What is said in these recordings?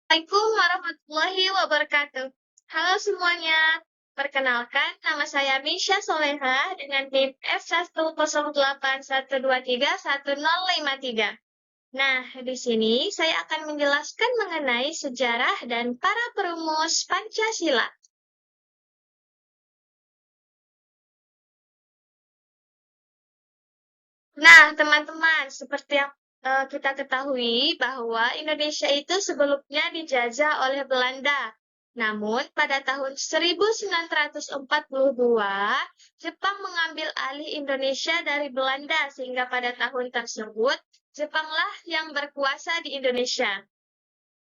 Assalamualaikum warahmatullahi wabarakatuh. Halo semuanya, perkenalkan nama saya Misha Soleha dengan NIM F10812310553. Nah, di sini saya akan menjelaskan mengenai sejarah dan para perumus Pancasila. Nah, teman-teman, seperti yang kita ketahui bahwa Indonesia itu sebelumnya dijajah oleh Belanda. Namun, pada tahun 1942, Jepang mengambil alih Indonesia dari Belanda, sehingga pada tahun tersebut, Jepanglah yang berkuasa di Indonesia.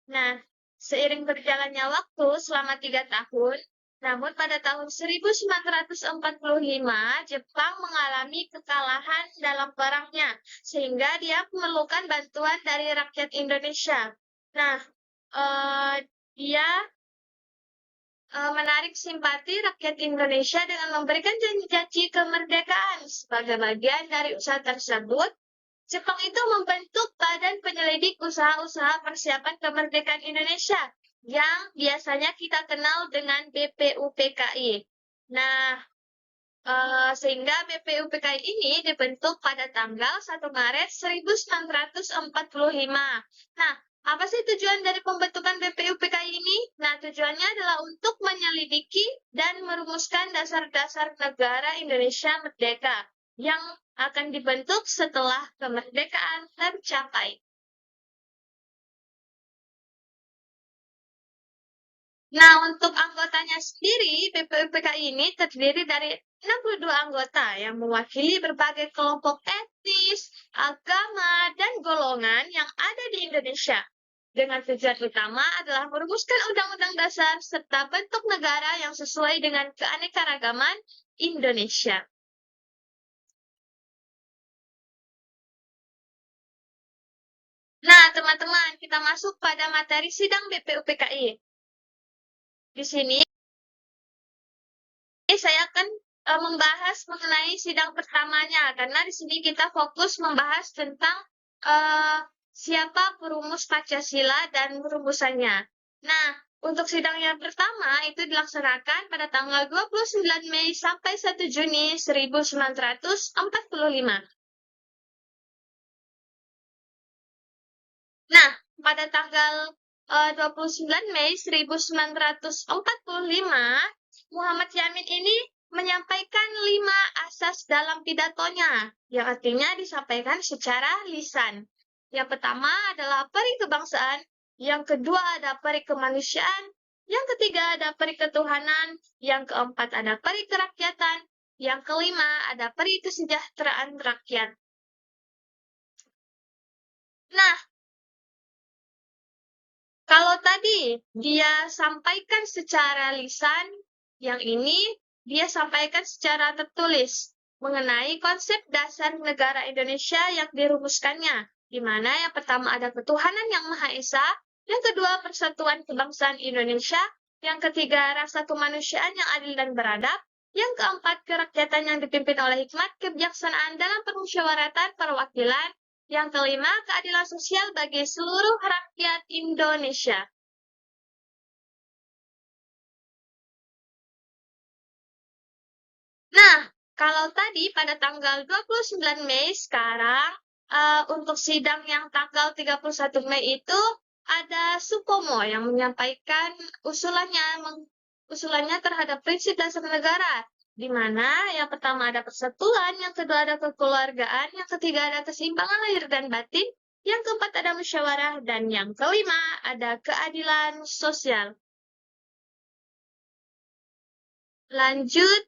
Nah, seiring berjalannya waktu selama 3 tahun, namun pada tahun 1945, Jepang mengalami kekalahan dalam perangnya, sehingga dia memerlukan bantuan dari rakyat Indonesia. Nah, eh, dia menarik simpati rakyat Indonesia dengan memberikan janji-janji kemerdekaan. Sebagai bagian dari usaha tersebut, Jepang itu membentuk Badan Penyelidik Usaha-usaha Persiapan Kemerdekaan Indonesia yang biasanya kita kenal dengan BPUPKI. Nah, sehingga BPUPKI ini dibentuk pada tanggal 1 Maret 1945. Nah, apa sih tujuan dari pembentukan BPUPKI ini? Nah, tujuannya adalah untuk menyelidiki dan merumuskan dasar-dasar negara Indonesia merdeka yang akan dibentuk setelah kemerdekaan tercapai. Nah, untuk anggotanya sendiri, BPUPKI ini terdiri dari 62 anggota yang mewakili berbagai kelompok etnis, agama, dan golongan yang ada di Indonesia. Dengan tujuan utama adalah merumuskan undang-undang dasar serta bentuk negara yang sesuai dengan keanekaragaman Indonesia. Nah, teman-teman, kita masuk pada materi sidang BPUPKI. Di sini saya akan membahas mengenai sidang pertamanya, karena di sini kita fokus membahas tentang uh, siapa perumus Pancasila dan rumusannya. Nah, untuk sidang yang pertama itu dilaksanakan pada tanggal 29 Mei sampai 1 Juni 1945. Nah, pada tanggal 29 Mei 1945, Muhammad Yamin ini menyampaikan 5 asas dalam pidatonya, yang artinya disampaikan secara lisan. Yang pertama adalah peri kebangsaan, yang kedua ada peri kemanusiaan, yang ketiga ada peri ketuhanan, yang keempat ada peri kerakyatan, yang kelima ada peri kesejahteraan rakyat. Nah, kalau tadi dia sampaikan secara lisan, yang ini dia sampaikan secara tertulis mengenai konsep dasar negara Indonesia yang dirumuskannya, di mana yang pertama ada ketuhanan yang Maha Esa, yang kedua persatuan kebangsaan Indonesia, yang ketiga rasa kemanusiaan yang adil dan beradab, yang keempat kerakyatan yang dipimpin oleh hikmat kebijaksanaan dalam permusyawaratan perwakilan, yang kelima, keadilan sosial bagi seluruh rakyat Indonesia. Nah, kalau tadi pada tanggal 29 Mei sekarang, untuk sidang yang tanggal 31 Mei itu ada Supomo yang menyampaikan usulannya terhadap prinsip dasar negara, di mana yang pertama ada persatuan, yang kedua ada kekeluargaan, yang ketiga ada keseimbangan lahir dan batin, yang keempat ada musyawarah, dan yang kelima ada keadilan sosial. Lanjut,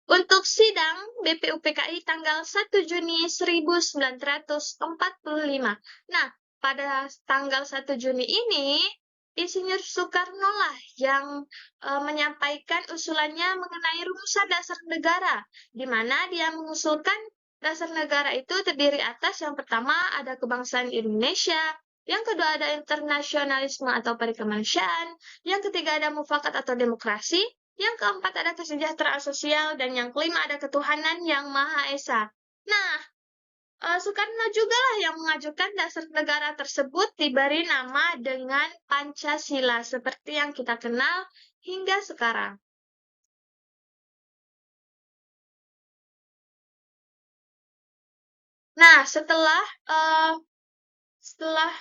untuk sidang BPUPKI tanggal 1 Juni 1945. Nah, pada tanggal 1 Juni ini, Insinyur Soekarno lah yang menyampaikan usulannya mengenai rumusan dasar negara, di mana dia mengusulkan dasar negara itu terdiri atas yang pertama ada kebangsaan Indonesia, yang kedua ada internasionalisme atau perikemanusiaan, yang ketiga ada mufakat atau demokrasi, yang keempat ada kesejahteraan sosial, dan yang kelima ada ketuhanan yang Maha Esa. Nah, Soekarno juga lah yang mengajukan dasar negara tersebut diberi nama dengan Pancasila seperti yang kita kenal hingga sekarang. Nah, setelah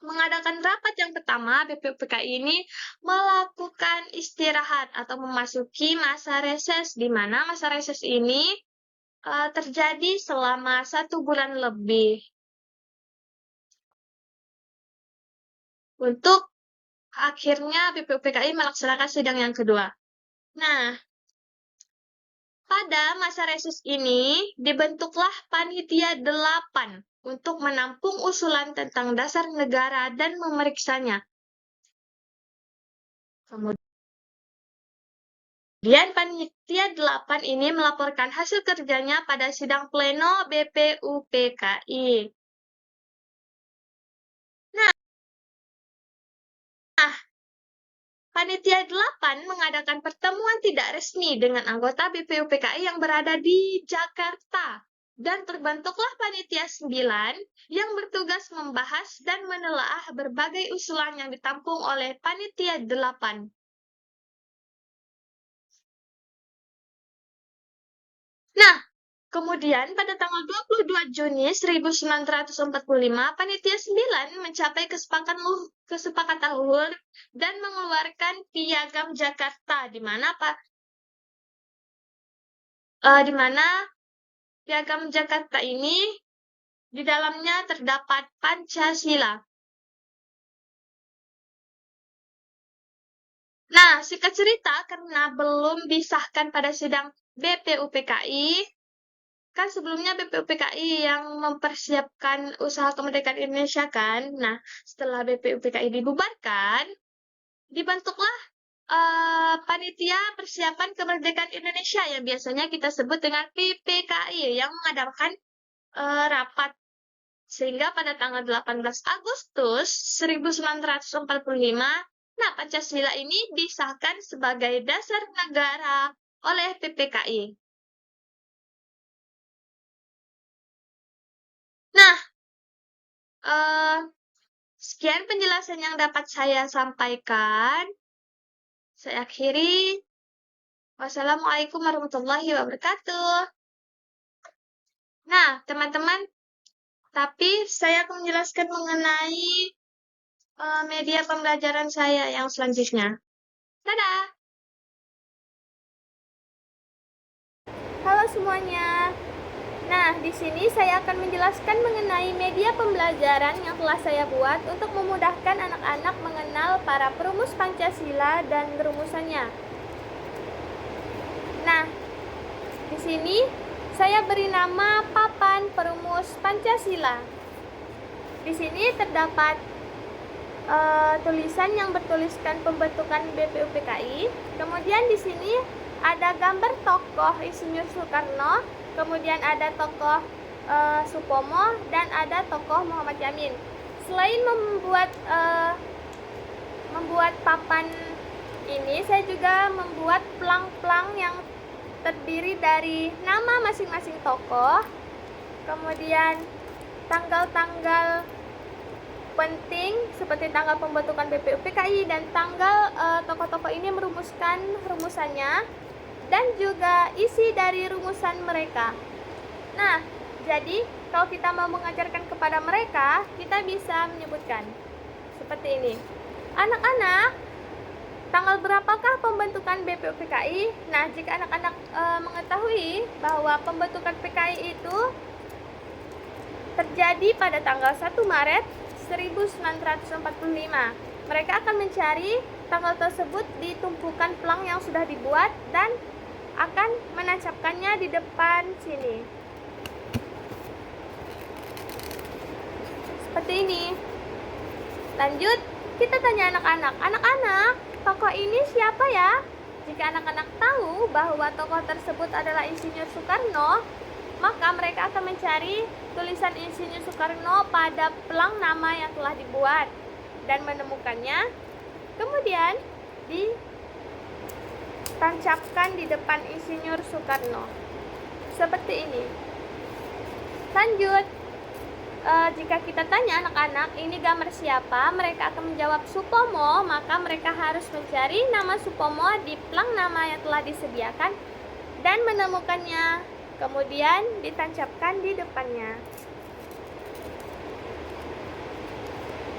mengadakan rapat yang pertama, BPUPKI ini melakukan istirahat atau memasuki masa reses, di mana masa reses ini terjadi selama 1 bulan lebih. Untuk akhirnya BPUPKI melaksanakan sidang yang kedua. Nah, pada masa reses ini dibentuklah Panitia 8 untuk menampung usulan tentang dasar negara dan memeriksanya. Kemudian Panitia 8 ini melaporkan hasil kerjanya pada sidang pleno BPUPKI. Nah, Panitia 8 mengadakan pertemuan tidak resmi dengan anggota BPUPKI yang berada di Jakarta. Dan terbentuklah Panitia 9 yang bertugas membahas dan menelaah berbagai usulan yang ditampung oleh Panitia 8. Nah, kemudian pada tanggal 22 Juni 1945, Panitia 9 mencapai kesepakatan luhur dan mengeluarkan Piagam Jakarta, di mana Piagam Jakarta ini di dalamnya terdapat Pancasila. Nah, singkat cerita, karena belum disahkan pada sidang BPUPKI, kan sebelumnya BPUPKI yang mempersiapkan usaha kemerdekaan Indonesia kan. Nah, setelah BPUPKI dibubarkan, dibentuklah Panitia Persiapan Kemerdekaan Indonesia yang biasanya kita sebut dengan PPKI yang mengadakan rapat. Sehingga pada tanggal 18 Agustus 1945, nah Pancasila ini disahkan sebagai dasar negara oleh PPKI. Nah, sekian penjelasan yang dapat saya sampaikan. Saya akhiri. Wassalamualaikum warahmatullahi wabarakatuh. Nah, teman-teman, tapi saya akan menjelaskan mengenai media pembelajaran saya yang selanjutnya. Dadah! Halo semuanya. Nah, di sini saya akan menjelaskan mengenai media pembelajaran yang telah saya buat untuk memudahkan anak-anak mengenal para perumus Pancasila dan rumusannya. Nah, di sini saya beri nama papan perumus Pancasila. Di sini terdapat tulisan yang bertuliskan pembentukan BPUPKI. Kemudian di sini ada gambar tokoh Insinyur Soekarno, kemudian ada tokoh Supomo, dan ada tokoh Muhammad Yamin. Selain membuat papan ini, saya juga membuat pelang-pelang yang terdiri dari nama masing-masing tokoh, kemudian tanggal-tanggal penting seperti tanggal pembentukan BPUPKI dan tanggal tokoh-tokoh ini merumuskan rumusannya, dan juga isi dari rumusan mereka. Nah, jadi kalau kita mau mengajarkan kepada mereka, kita bisa menyebutkan seperti ini. Anak-anak, tanggal berapakah pembentukan BPUPKI? Nah, jika anak-anak mengetahui bahwa pembentukan PKI itu terjadi pada tanggal 1 Maret 1945. Mereka akan mencari tanggal tersebut di tumpukan pelang yang sudah dibuat dan akan menancapkannya di depan sini. Seperti ini. Lanjut, kita tanya anak-anak. Anak-anak, tokoh ini siapa ya? Jika anak-anak tahu bahwa tokoh tersebut adalah Insinyur Soekarno, maka mereka akan mencari tulisan Insinyur Soekarno pada pelang nama yang telah dibuat dan menemukannya, kemudian ditancapkan di depan Insinyur Soekarno seperti ini. Lanjut, jika kita tanya anak-anak ini gambar siapa, mereka akan menjawab Supomo, maka mereka harus mencari nama Supomo di plang nama yang telah disediakan dan menemukannya, kemudian ditancapkan di depannya.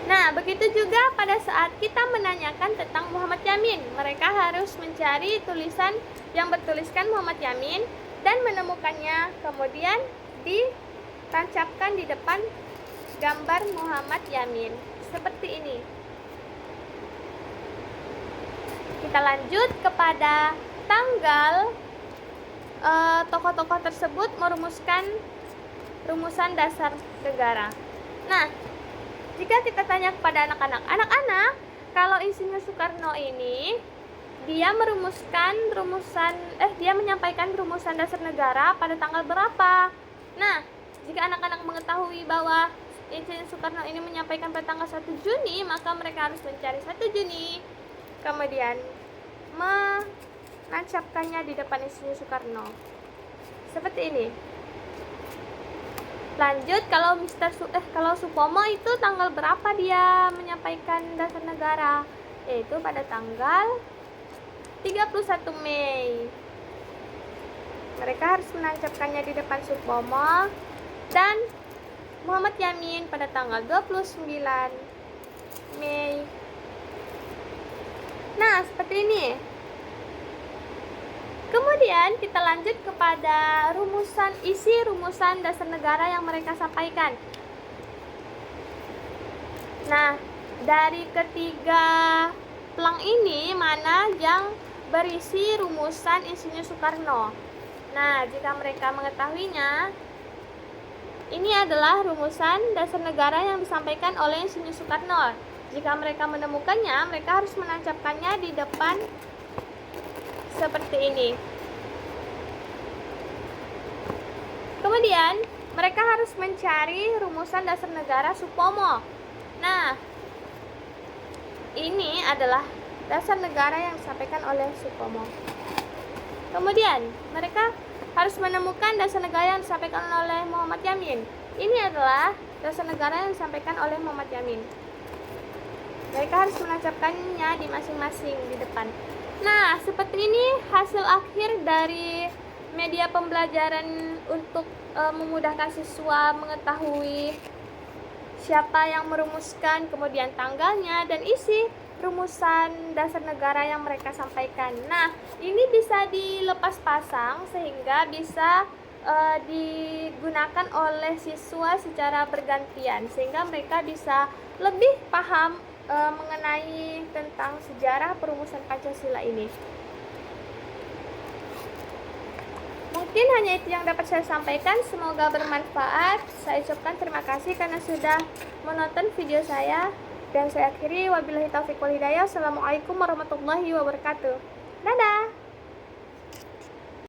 Nah, begitu juga pada saat kita menanyakan tentang Muhammad Yamin, mereka harus mencari tulisan yang bertuliskan Muhammad Yamin dan menemukannya, kemudian ditancapkan di depan gambar Muhammad Yamin seperti ini. Kita lanjut kepada tanggal tokoh-tokoh tersebut merumuskan rumusan dasar negara. Nah, jika kita tanya kepada anak-anak, kalau Insinyur Soekarno ini dia menyampaikan rumusan dasar negara pada tanggal berapa? Nah, jika anak-anak mengetahui bahwa Insinyur Soekarno ini menyampaikan pada tanggal 1 Juni, maka mereka harus mencari 1 Juni, kemudian menancapkannya di depan Insinyur Soekarno. Seperti ini. Lanjut, kalau Supomo itu tanggal berapa dia menyampaikan dasar negara? Yaitu pada tanggal 31 Mei. Mereka harus menancapkannya di depan Supomo, dan Muhammad Yamin pada tanggal 29 Mei. Nah, seperti ini. Kemudian kita lanjut kepada isi rumusan dasar negara yang mereka sampaikan. Nah, dari ketiga plang ini mana yang berisi rumusan Insinyur Soekarno? Nah, jika mereka mengetahuinya, ini adalah rumusan dasar negara yang disampaikan oleh Insinyur Soekarno. Jika mereka menemukannya, mereka harus menancapkannya di depan seperti ini. Kemudian, mereka harus mencari rumusan dasar negara Supomo. Nah, ini adalah dasar negara yang disampaikan oleh Supomo. Kemudian, mereka harus menemukan dasar negara yang disampaikan oleh Muhammad Yamin. Ini adalah dasar negara yang disampaikan oleh Muhammad Yamin. Mereka harus menancapkannya di masing-masing di depan. Nah, seperti ini hasil akhir dari media pembelajaran untuk memudahkan siswa mengetahui siapa yang merumuskan, kemudian tanggalnya, dan isi rumusan dasar negara yang mereka sampaikan. Nah, ini bisa dilepas pasang sehingga bisa digunakan oleh siswa secara bergantian, sehingga mereka bisa lebih paham mengenai tentang sejarah perumusan Pancasila ini. Mungkin hanya itu yang dapat saya sampaikan. Semoga bermanfaat. Saya ucapkan terima kasih karena sudah menonton video saya. Dan saya akhiri, wabillahi taufiq wal hidayah. Assalamualaikum warahmatullahi wabarakatuh. Dadah.